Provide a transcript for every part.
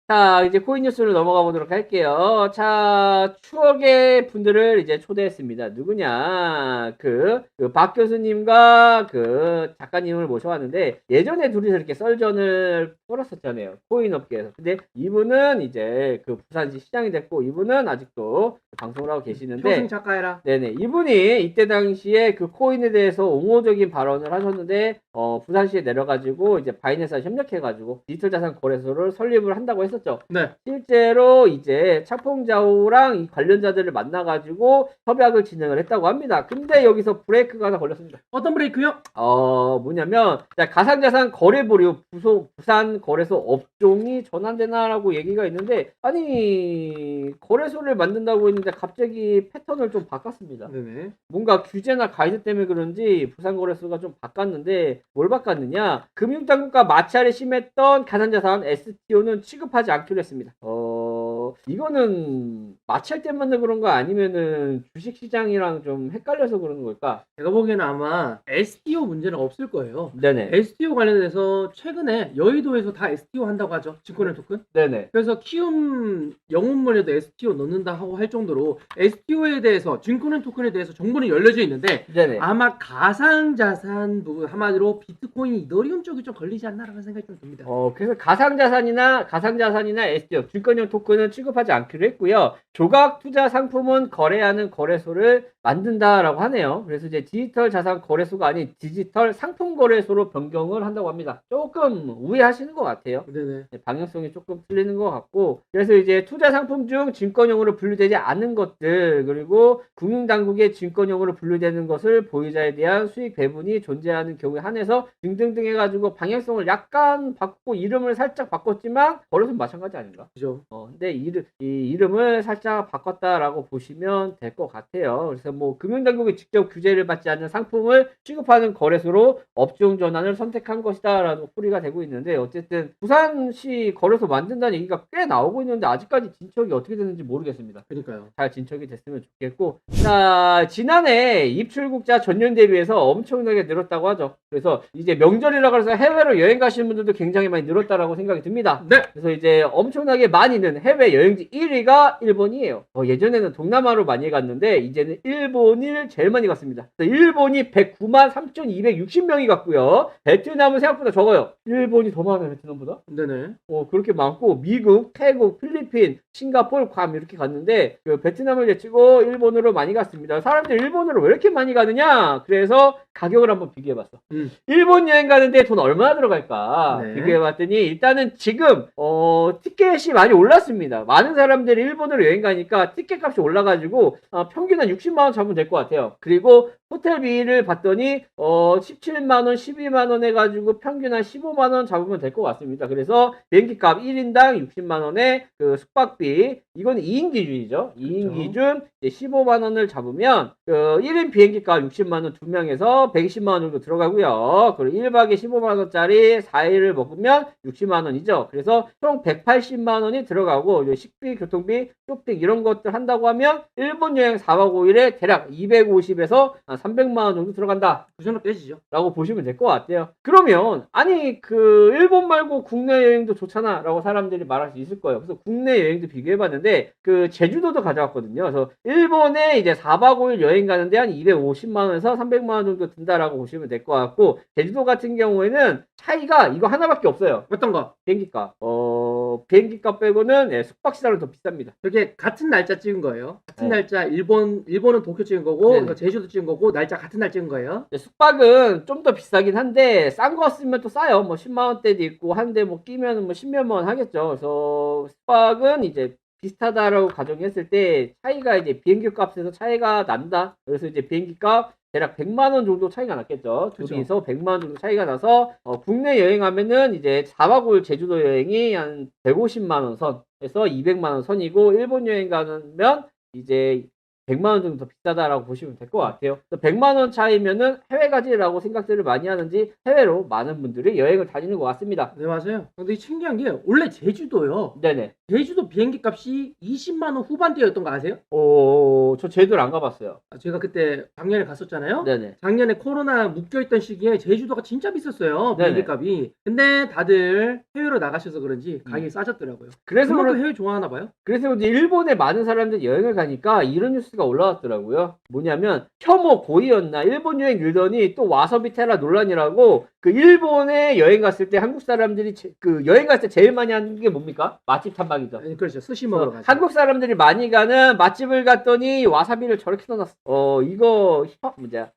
자, 이제 코인 뉴스로 넘어가 보도록 할게요. 자, 추억의 분들을 이제 초대했습니다. 누구냐? 박 교수님과 그 작가님을 모셔왔는데, 예전에 둘이서 이렇게 썰전을 벌었었잖아요. 코인 업계에서. 근데 이분은 이제 그 부산시 시장이 됐고, 이분은 아직도 방송을 하고 계시는데, 평생 작가해라. 네네. 이분이 이때 당시에 그 코인에 대해서 옹호적인 발언을 하셨는데, 부산시에 내려가지고 이제 바이낸스와 협력해가지고 디지털 자산 거래소를 설립을 한다고 했었죠. 네. 실제로 이제 차풍자오랑 이 관련자들을 만나가지고 협약을 진행을 했다고 합니다. 근데 여기서 브레이크가 하나 걸렸습니다. 어떤 브레이크요? 뭐냐면, 가상자산 거래보류 부산 거래소 업종이 전환되나라고 얘기가 있는데, 아니, 거래소를 만든다고 했는데 갑자기 패턴을 좀 바꿨습니다. 네네. 뭔가 규제나 가이드 때문에 그런지 부산거래소가 좀 바꿨는데, 뭘 바꿨느냐? 금융당국과 마찰이 심했던 가상자산 STO는 취급하지 않기로 했습니다. 이거는 마찰 때문에 그런 거 아니면은 주식시장이랑 좀 헷갈려서 그러는 걸까? 제가 보기에는 아마 STO 문제는 없을 거예요. 네네. STO 관련해서 최근에 여의도에서 다 STO 한다고 하죠. 증권의 토큰. 네네. 그래서 키움 영웅몰에도 STO 넣는다 하고 할 정도로 STO에 대해서 증권의 토큰에 대해서 정보는 열려져 있는데 네네. 아마 가상자산 부분 한마디로 비트코인, 이더리움 쪽이 좀 걸리지 않나라는 생각이 좀 듭니다. 그래서 가상자산이나 STO, 증권형 토큰은 취급하지 않기로 했고요. 조각 투자 상품은 거래하는 거래소를 만든다라고 하네요. 그래서 이제 디지털 자산 거래소가 아닌 디지털 상품 거래소로 변경을 한다고 합니다. 조금 우회하시는 것 같아요. 네네. 방향성이 조금 틀리는 것 같고, 그래서 이제 투자 상품 중 증권형으로 분류되지 않은 것들, 그리고 금융당국의 증권형으로 분류되는 것을 보유자에 대한 수익 배분이 존재하는 경우에 한해서 등등등 해가지고 방향성을 약간 바꾸고 이름을 살짝 바꿨지만 거래소는 마찬가지 아닌가? 그죠. 근데 이 이름을 살짝 바꿨다라고 보시면 될 것 같아요. 그래서 뭐 금융당국이 직접 규제를 받지 않는 상품을 취급하는 거래소로 업종 전환을 선택한 것이다라고 풀이가 되고 있는데, 어쨌든 부산시 거래소 만든다는 얘기가 꽤 나오고 있는데 아직까지 진척이 어떻게 되는지 모르겠습니다. 그러니까요. 잘 진척이 됐으면 좋겠고, 자, 지난해 입출국자 전년 대비해서 엄청나게 늘었다고 하죠. 그래서 이제 명절이라고 해서 해외로 여행 가시는 분들도 굉장히 많이 늘었다라고 생각이 듭니다. 네. 그래서 이제 엄청나게 많이 는 해외 여행지 1위가 일본이에요. 예전에는 동남아로 많이 갔는데 이제는 일본을 제일 많이 갔습니다. 일본이 109만 3,260명이 갔고요. 베트남은 생각보다 적어요. 일본이 더 많아요, 베트남보다. 네네. 그렇게 많고, 미국, 태국, 필리핀, 싱가포르, 괌 이렇게 갔는데, 그 베트남을 제치고 일본으로 많이 갔습니다. 사람들 일본으로 왜 이렇게 많이 가느냐? 그래서 가격을 한번 비교해봤어. 일본 여행 가는데 돈 얼마나 들어갈까? 네. 비교해봤더니 일단은 지금 티켓이 많이 올랐습니다. 많은 사람들이 일본으로 여행 가니까 티켓 값이 올라가지고 평균 한 60만 원 잡으면 될 것 같아요. 그리고 호텔비를 봤더니 17만원, 12만원 해가지고 평균 한 15만원 잡으면 될 것 같습니다. 그래서 비행기값 1인당 60만원에 그 숙박비, 이건 2인 기준이죠. 2인 기준 15만원을 잡으면 1인 비행기값 60만원 2명에서 120만원 정도 들어가고요. 그리고 1박에 15만원짜리 4일을 먹으면 60만원이죠. 그래서 총 180만원이 들어가고, 식비, 교통비, 쇼핑 이런 것들 한다고 하면 일본 여행 4박 5일에 대략 250에서 300만원 정도 들어간다. 그 정도 깨지죠. 라고 보시면 될 것 같아요. 그러면 아니 그 일본 말고 국내 여행도 좋잖아 라고 사람들이 말할 수 있을 거예요. 그래서 국내 여행도 비교해봤는데 그 제주도도 가져왔거든요. 그래서 일본에 이제 4박 5일 여행 가는데 한 250만원에서 300만원 정도 든다라고 보시면 될 것 같고, 제주도 같은 경우에는 차이가 이거 하나밖에 없어요. 어떤 거? 비행기값. 비행기값 빼고는 숙박시설은 더 비쌉니다. 그게 같은 날짜 찍은 거예요. 같은 네. 날짜 일본은 도쿄 찍은 거고, 네네. 제주도 찍은 거고, 날짜 같은 날 찍은 거예요. 숙박은 좀 더 비싸긴 한데 싼 거 쓰면 또 싸요. 뭐 10만 원대도 있고 한데 뭐 끼면은 뭐 10몇만 원 하겠죠. 그래서 숙박은 이제 비슷하다라고 가정했을 때 차이가 이제 비행기 값에서 차이가 난다. 그래서 이제 비행기 값 대략 100만 원 정도 차이가 났겠죠. 둘이서 100만 원 정도 차이가 나서 국내 여행하면은 이제 4박 5일 제주도 여행이 한 150만 원 선에서 200만 원 선이고, 일본 여행 가면 이제 100만 원 정도 더 비싸다라고 보시면 될 것 같아요. 100만 원 차이면은 해외 가지라고 생각들을 많이 하는지 해외로 많은 분들이 여행을 다니는 것 같습니다. 네, 맞아요. 근데 신기한 게 원래 제주도요. 네네. 제주도 비행기 값이 20만 원 후반대였던 거 아세요? 저 제주를 안 가봤어요. 제가 그때 작년에 갔었잖아요. 네네. 작년에 코로나 묶여있던 시기에 제주도가 진짜 비쌌어요. 네네. 비행기 값이. 근데 다들 해외로 나가셔서 그런지 가격이 싸졌더라고요. 그래서 그만큼 그런- 해외 좋아하나 봐요. 그래서 이제 일본에 많은 사람들이 여행을 가니까 이런 뉴스가 올라왔더라고요. 뭐냐면 혐오 고의였나 일본 여행 늘더니 또 와사비 테라 논란이라고 그 일본에 여행 갔을 때 한국 사람들이 그 여행 갔을 때 제일 많이 하는 게 뭡니까? 맛집 탐방이죠. 그렇죠. 스시 먹으러 가죠. 한국 사람들이 많이 가는 맛집을 갔더니 와사비를 저렇게 넣어놨어. 이거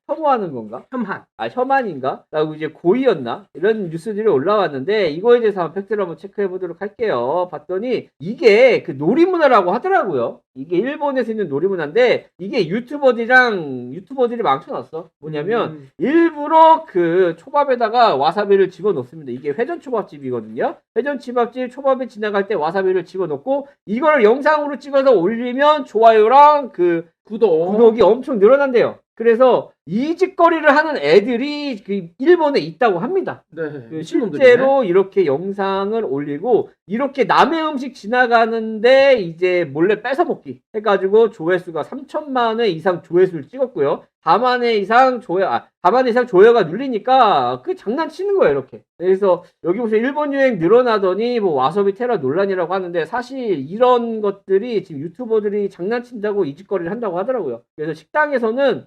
혐오하는 건가? 혐한. 혐한인가? 라고 이제 고의였나? 이런 뉴스들이 올라왔는데 이거에 대해서 한번 팩트를 한번 체크해 보도록 할게요. 봤더니 이게 그 놀이문화라고 하더라고요. 이게 일본에서 있는 놀이문화인데 이게 유튜버들이 망쳐놨어. 뭐냐면 일부러 그 초밥에다가 와사비를 집어넣습니다. 이게 회전초밥집이거든요. 회전초밥집 초밥에 지나갈 때 와사비를 집어넣고 이거를 영상으로 찍어서 올리면 좋아요랑 그 구독이 엄청 늘어난대요. 그래서 이 짓거리를 하는 애들이 그 일본에 있다고 합니다. 네. 그 미친놈들이네. 실제로 이렇게 영상을 올리고 이렇게 남의 음식 지나가는데 이제 몰래 뺏어 먹기 해가지고 조회수가 3천만 회 이상 조회수를 찍었고요. 4만 회 이상 조회가 눌리니까 그 장난치는 거예요, 이렇게. 그래서 여기 보세요. 일본 여행 늘어나더니 뭐 와사비 테러 논란이라고 하는데 사실 이런 것들이 지금 유튜버들이 장난친다고 이 짓거리를 한다고 하더라고요. 그래서 식당에서는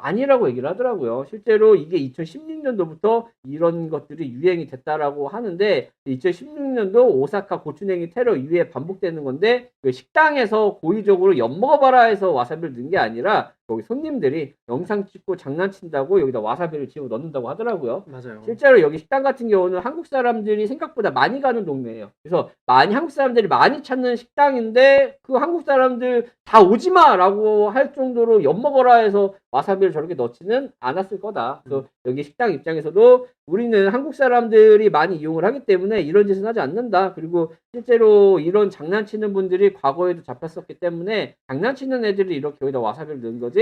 아니라고 얘기를 하더라고요. 실제로 이게 2016년도부터 이런 것들이 유행이 됐다라고 하는데 2016년도 오사카 고추냉이 테러 이후에 반복되는 건데 그 식당에서 고의적으로 엿먹어봐라 해서 와사비를 넣은 게 아니라 거기 손님들이 영상 찍고 장난친다고 여기다 와사비를 집어 넣는다고 하더라고요. 맞아요. 실제로 여기 식당 같은 경우는 한국 사람들이 생각보다 많이 가는 동네예요. 그래서 한국 사람들이 많이 찾는 식당인데 그 한국 사람들 다 오지 마라고 할 정도로 엿먹어라 해서 와사비를 저렇게 넣지는 않았을 거다. 그래서 여기 식당 입장에서도 우리는 한국 사람들이 많이 이용을 하기 때문에 이런 짓은 하지 않는다. 그리고 실제로 이런 장난치는 분들이 과거에도 잡혔었기 때문에 장난치는 애들이 이렇게 여기다 와사비를 넣은 거지.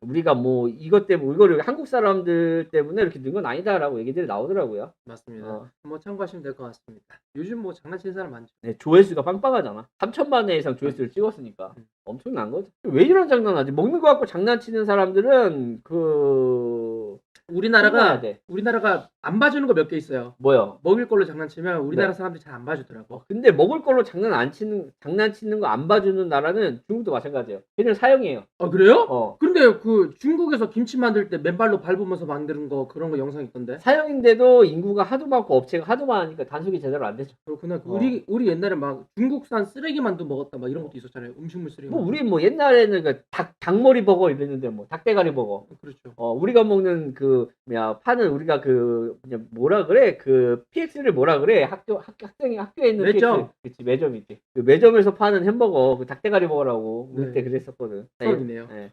우리가 뭐 이것 때문에 이거를 한국 사람들 때문에 이렇게 넣은 건 아니다라고 얘기들이 나오더라고요. 맞습니다. 한번 참고하시면 될 것 같습니다. 요즘 뭐 장난치는 사람 많죠. 네, 조회수가 빵빵하잖아. 3천만 회 이상 조회수를 찍었으니까 엄청난 거죠. 왜 이런 장난하지? 먹는 거 갖고 장난치는 사람들은 우리나라가 안 봐주는 거 몇 개 있어요. 뭐요? 먹을 걸로 장난치면 우리나라 네. 사람들이 잘 안 봐주더라고. 근데 먹을 걸로 장난치는 거 안 봐주는 나라는 중국도 마찬가지예요. 걔는 사형이에요. 아, 그래요? 어. 근데 그 중국에서 김치 만들 때 맨발로 밟으면서 만드는 거 그런 거 영상 있던데. 사형인데도 인구가 하도 많고 업체가 하도 많으니까 단속이 제대로 안 되죠. 그렇구나. 우리 옛날에 막 중국산 쓰레기만두 먹었다 막 이런 것도 있었잖아요. 음식물 쓰레기. 우리 옛날에는 그 닭머리 버거 이랬는데 뭐 닭대가리 버거. 그렇죠. 우리가 먹는 파는 우리가 뭐라 그래? 그 PX를 뭐라 그래? 학교에 있는 매점. PX. 그치, 매점이지. 그 매점에서 파는 햄버거, 그 닭대가리 버거라고 우리 네. 때 그랬었거든. 추억이네요. 네.